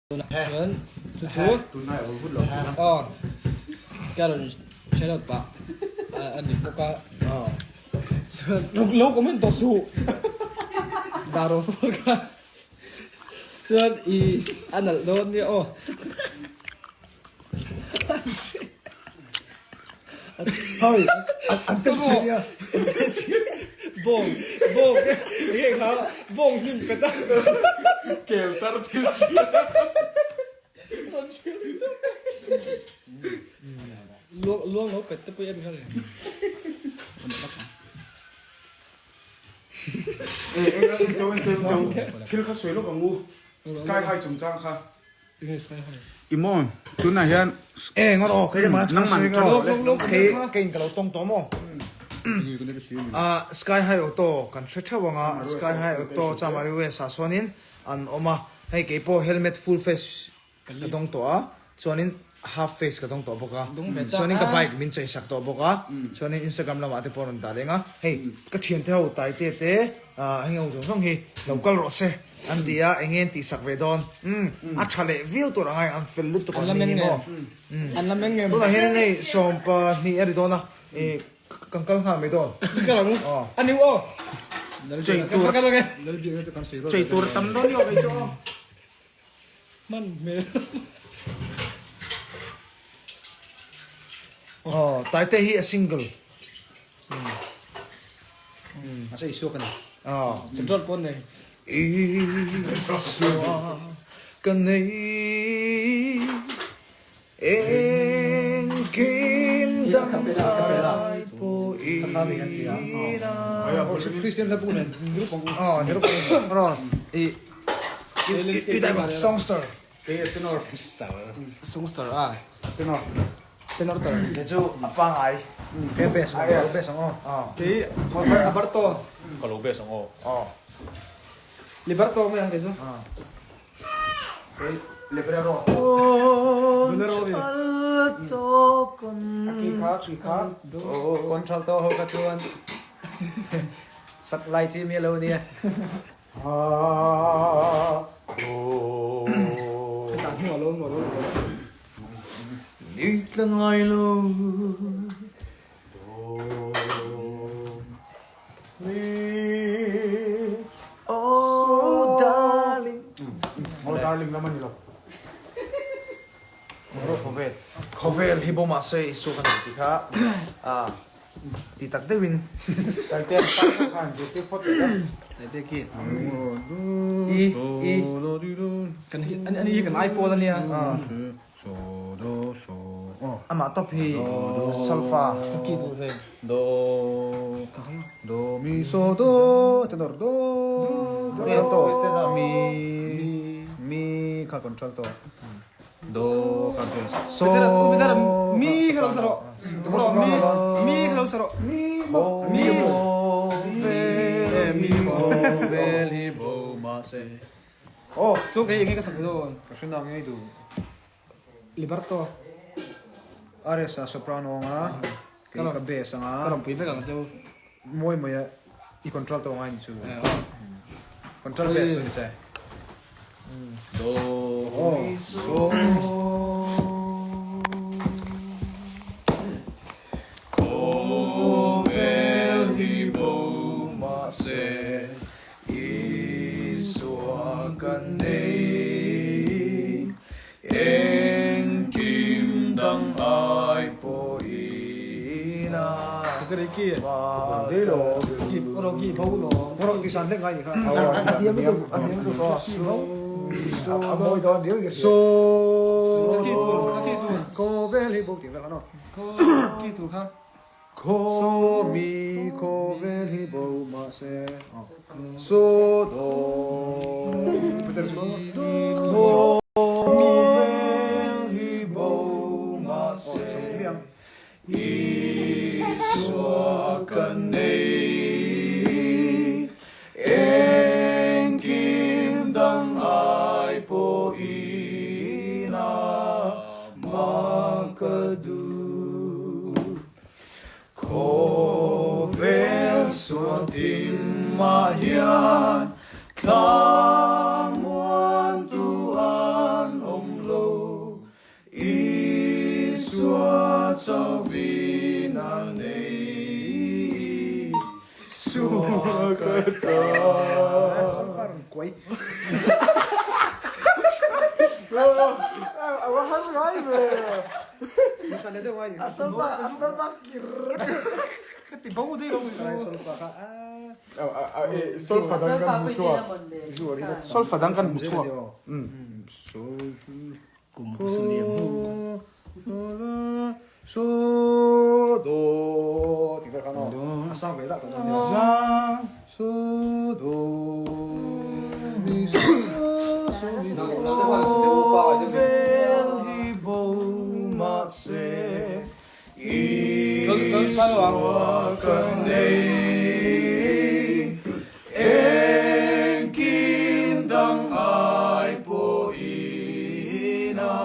Tuần chú chú cái rồi sẽ được cả anh đi có lúc có mình tổ su đã rồi phút cả xuân y anh ở đâu đi thôi anh tự chịu nha bông cái khá bông nhưng cái đó kêu ta tiêu luông nó pet tapi em kali jom kil kha suelo kangu sky high chung chang kha imon tuna hian ngoro cái mà nang man cái cái tông tông mo sky high auto kan threcha wanga sky high auto chamari we sa sonin an oma hei ke po helmet full face ka dong to a chuanin half face ka dong to boka chuanin ka bike min chei sak to boka chuanin instagram lama te pon da lenga hei ka thian the ho tai te hengau jong song hi local ro se an dia engen ti sak ve don a thale view to rangai an fel lut to kan ni mo anh làm anh em to la hen nei som pa ni eri dona e kangkal ha me don cái là anh yêu ô chei tur tam don yo kai cho man mê tai te hi a single asa isu kan control pon này Iswa kanay en kim damay po ina Christian na punan grupo nero po ron ita songster tenor sungstar tenor ter leju apang ai bes ngo thì Alberto kalau besok Liberto mo yan keso lebrero aki kha contralto ho katuan satellite si melody tang hi alon Nít lang ai lo Oh darling darling naman nila Khovel hibo ma se isu kan ti kha ti tak de win tai te pa khan je te phot da để kia kan anh kan iPod anh ya ama top hi salfa ki tu re do mi so do tenor do to mi kha control to do kha so betar mi kalau saro mi kalau saro mi vel hibo ma se tu kayak ini kasih tu kasi na ngay do Liberto ares sa soprano nga kay ka bass nga kalau pui pegang tu moy moy I control to nga ni chu control bass ni cha do so Kovel hibo mase iswa kanei en kim dang ai po ina 그래 기 delo 기 어로 기 보고로 pero kisan de nga ni kha adiam to so amoy do dio ge so ko veli bo ti no 기 두가 ko mi ko veli bo ma se so do ko mi veli bo ma se iswa kanei en kim dang ai po ina makadu Kovel suatin mahian kamuan Tuhan Sovina Swakata Parang quay. Asal ba katibaw din ako solfa ka. Solfa dan kan musua. Solfa dan kan musua. So do tinggal kan. Asal bela to. So do mi so mi do. En kindang ay po ina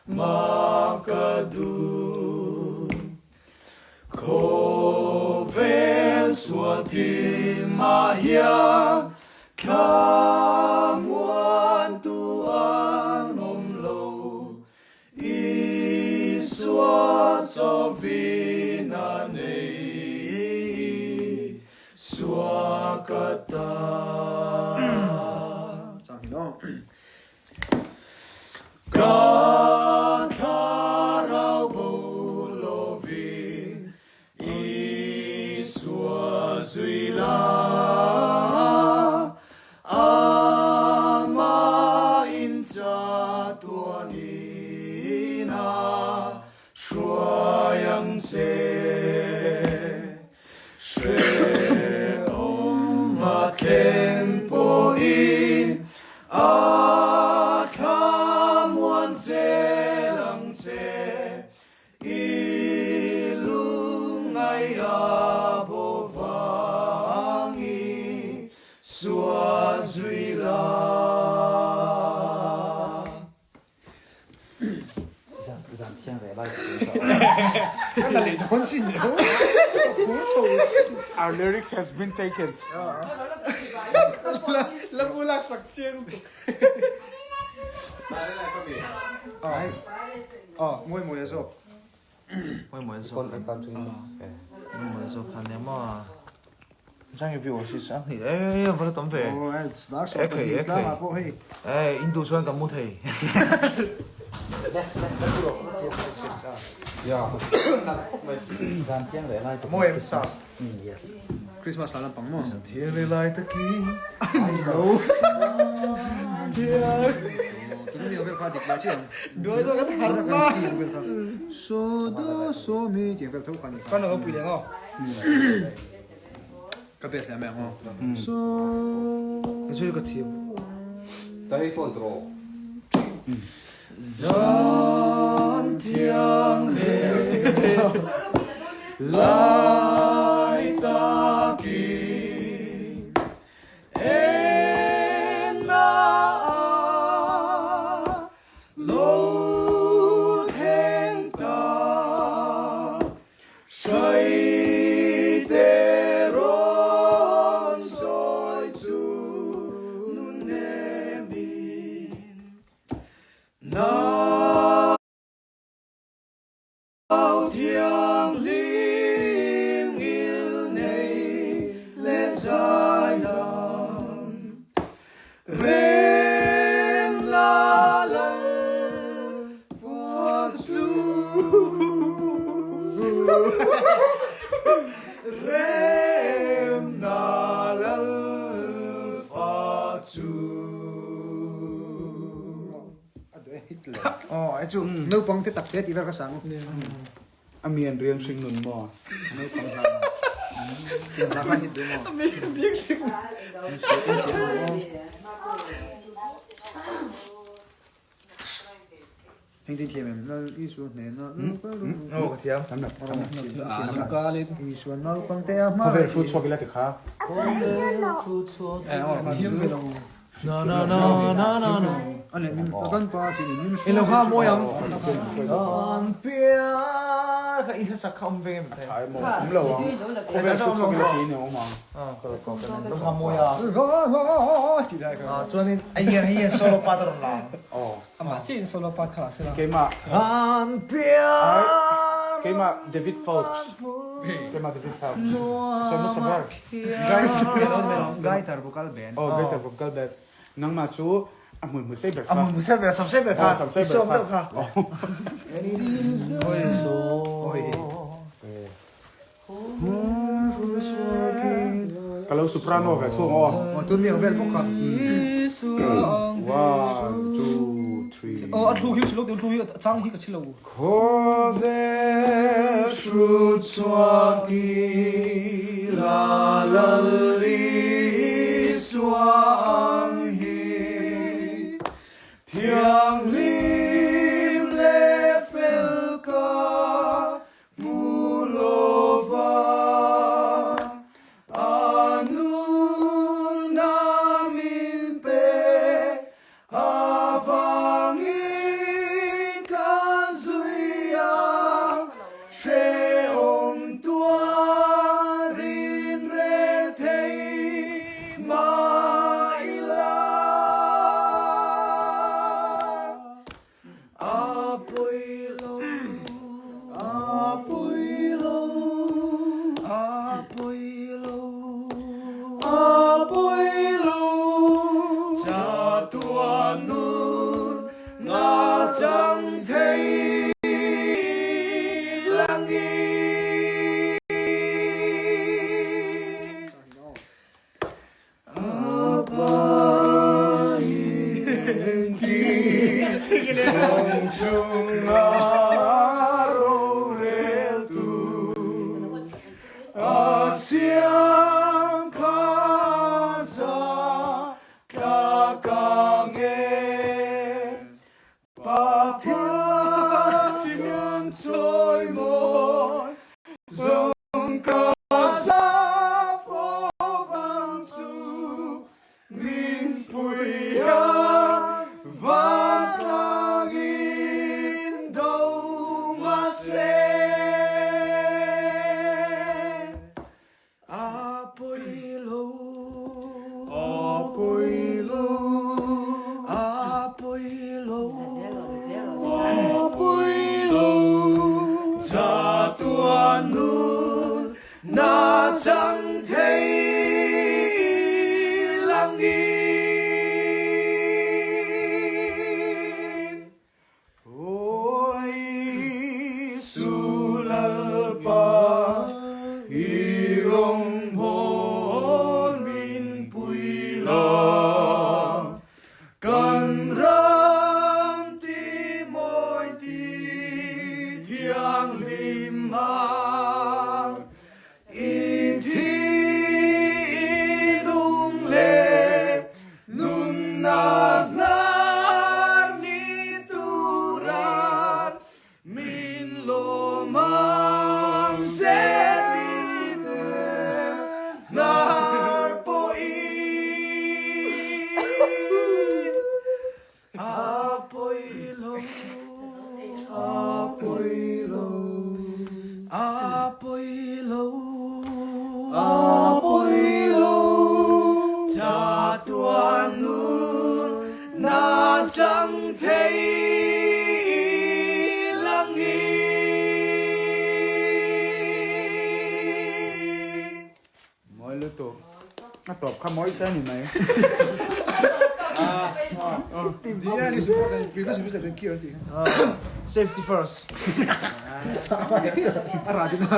makadu Kovel suati maya Kamuan tuan omlo Iswa sovina nei Swakata Sangino. Katarau bulovi Iswa zuila Ama inca tuanina Shuayang se Tempo in akamuan selang se ilungay abovangi suazuila Our lyrics has been taken. Labulak sakchen. Moi eso. Moi so kan jeg må Sang vi også sang. hvor er det về Snart så på helt klar på hey. Indo chuan kan mu thei Moi em sa. yes Christmas la pang mo. Tiere lai taki Hello. Tụi nó về pha địch là chứ. Đuổi rồi cái thằng ba. So do so mi tiếng cái thâu quan. Con nó có bị liền không? Cái biệt là mẹ không? So cái chơi cái thiệp. Đây phone tro. Zan thiang he lai taki en na lo theng ta shai te ron soi chu nun ne min na thiang lim il nei le zai lam rem la la for su rem la la for su Ai chú nấu bông thế tập thế thì ra cái sáng. Amian riêng sinh nôn mò. Nấu bông ra. Tiền ra cái gì đó mà. Hình tin thiềm em nó đi xuống này nó ô cái thiam Tắm đập. nó ca lên đi xuống nó bông thế mà. Về food swap lại thì khá. thiam về đâu No. Anh em con pa thì mình. in lo ha mo yang an pia ka isa sa khom ve me thai Thái mò cũng lâu à. Không về food swap lại thì nhiều mà. lo ha mo ya Chỉ đây cơ. chuan in ai solo patron la Ồ. ama chin solo pat khala sila Cái mà an pia Kema David Phelps. Kema David Phelps. So mo sabar. Guitar vocal band. Oh, guitar vocal band. Nang ma chu amun mo say ber ka. Amun musa bera samse bera ka. Samse Isom ber daw ka. Ôi số. Kalau soprano ka chu oh. Oh, tun mi ang bel boka. 1 2 3. Ồ, ăn thu hiu chỉ lúc tiêu thu hiu trang hiu cả chỉ lâu. Kove shutswaki la la li swanghi Thiang lim le felka mulova Anun namin pe avangin kazuya she om tuarin retei maila apoilo apoilo apoilo apoilo Chatuanun na chẳng thấy langit Không chung aro rel tu Asiang kaza kakange Papatian soy moi Zong kaza phô vang su Min puya Van langin đâu mà se Apoilo Apoilo Apoilo Apoilo Chatuanun na chẳng thấy langit Ôi sulalpa irong hon min puila kan ram ti moi ti thiang lima in thi nung le nun na ni turat min lo mang se nar po Apoilo Apoilo Apoilo Apoilo Chatuanun na chẳng thấy langit Moi lu to. Nga top ka moi sa ni mai. Dia ni support dan previous bisa dan kira ti. Safety first. Aratin na.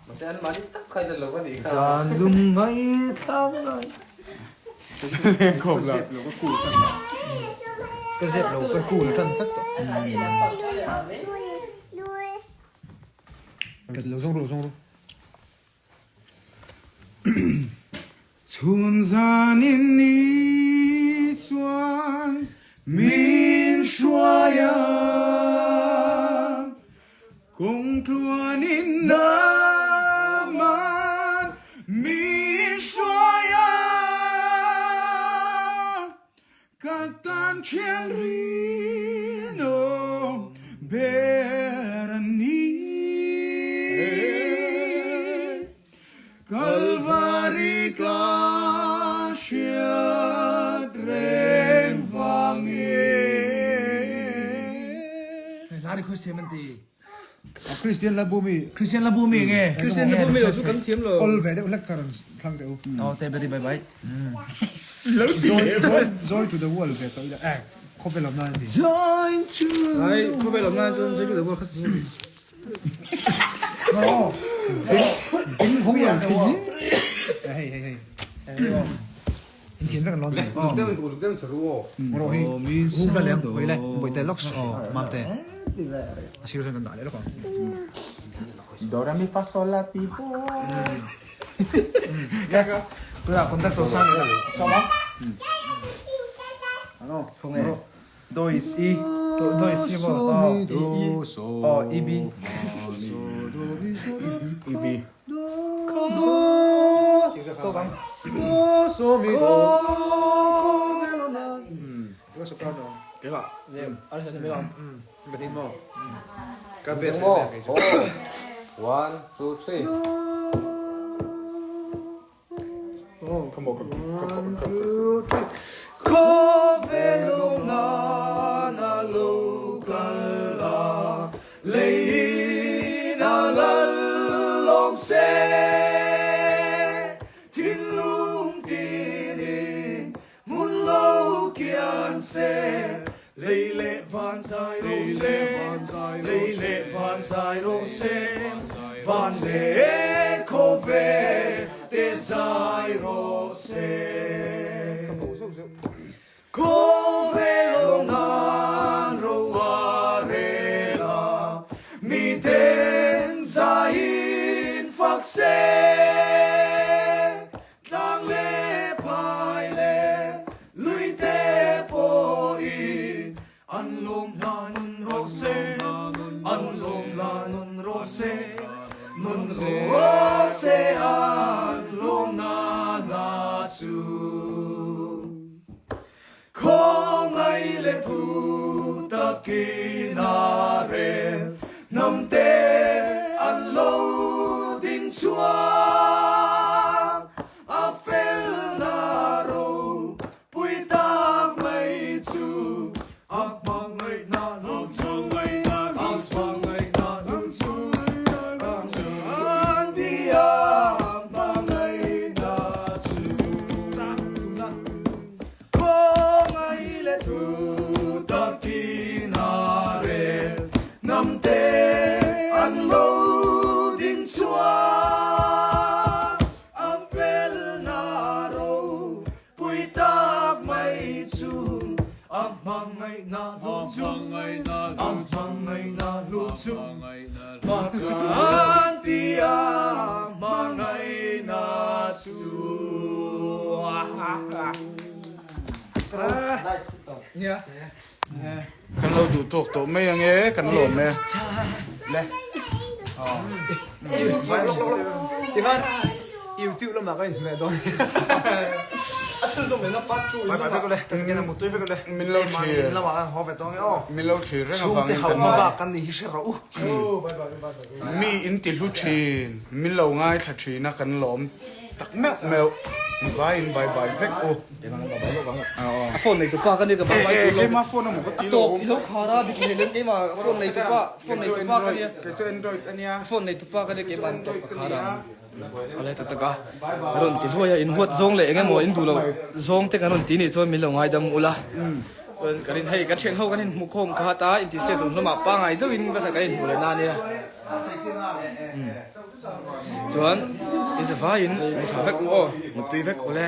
Masih ada mali tak kaya lo kan ni. San lumay tangan. Khom la. Cái dẹp đầu cái cùi thân thất to. Cái lâu xong rồi. Chun zanin ni swan min shwaya kung tuanin naman min shwaya katan chen rino berani Calvary ka siya dreng vangin request thêm anh tí Christian Labumi Christian là bố mình nghe Christian nó bố mày rồi chú cắn thiếm rồi all về đấy lắc cả thằng đều tê bê đi bye bye joy to the world về tới không phải làm nào thì join to đấy không phải làm nào cho cái được không gì tính không hiểu thì hay anh kiến rất là ngon Lúc đêm sẽ rùa. rồi hôm nay em với lại buổi tây locks mang tây siêu dân đại đấy đó còn Do re mi fa sol la ti do. tôi là contacto sang nữa xong không không nghe đôi i đôi i vô Do so. ib Ibi. cố gắng số mi do cái số cao rồi Cái bạn. anh sẽ biết không bên đi mò Cái biết mò. 1, 2, 3. Kan lo du tok to me nge kan lo me. Le. thì con YouTube lo mà cái mẹ tôi dùng để nó bắt chui bye bye cái này cái này một túi cái này Min lo mà thi. nó mà họ phải tôi nghe ô Min lo thi re chung nga thì hậu wang. mà bạc căn thì sẽ rau Mi in ti lu chin. Min lo ngai tha thi na kan lom. Tak me mel. Vai in bye bye vek o. phone này tụi ba cái này cái ba Cái ma phone mo ko ti to lo. lúc khara đi cái lên cái mà phone này tụi ba cái này Cái cho Android ania. phone này tụi ba cái này cái bàn to khara ale ta ka ron ti hoya in hot zong le nge mo in du lo zong te kanon ti ni chon mi lo ngai dam ula chon karin hei ka chen ho kanin mu khom ka ta in ti se zong no ma pa ngai do in ka sa karin mu le na ne chon is a vain mu tha vek o mu tui vek o le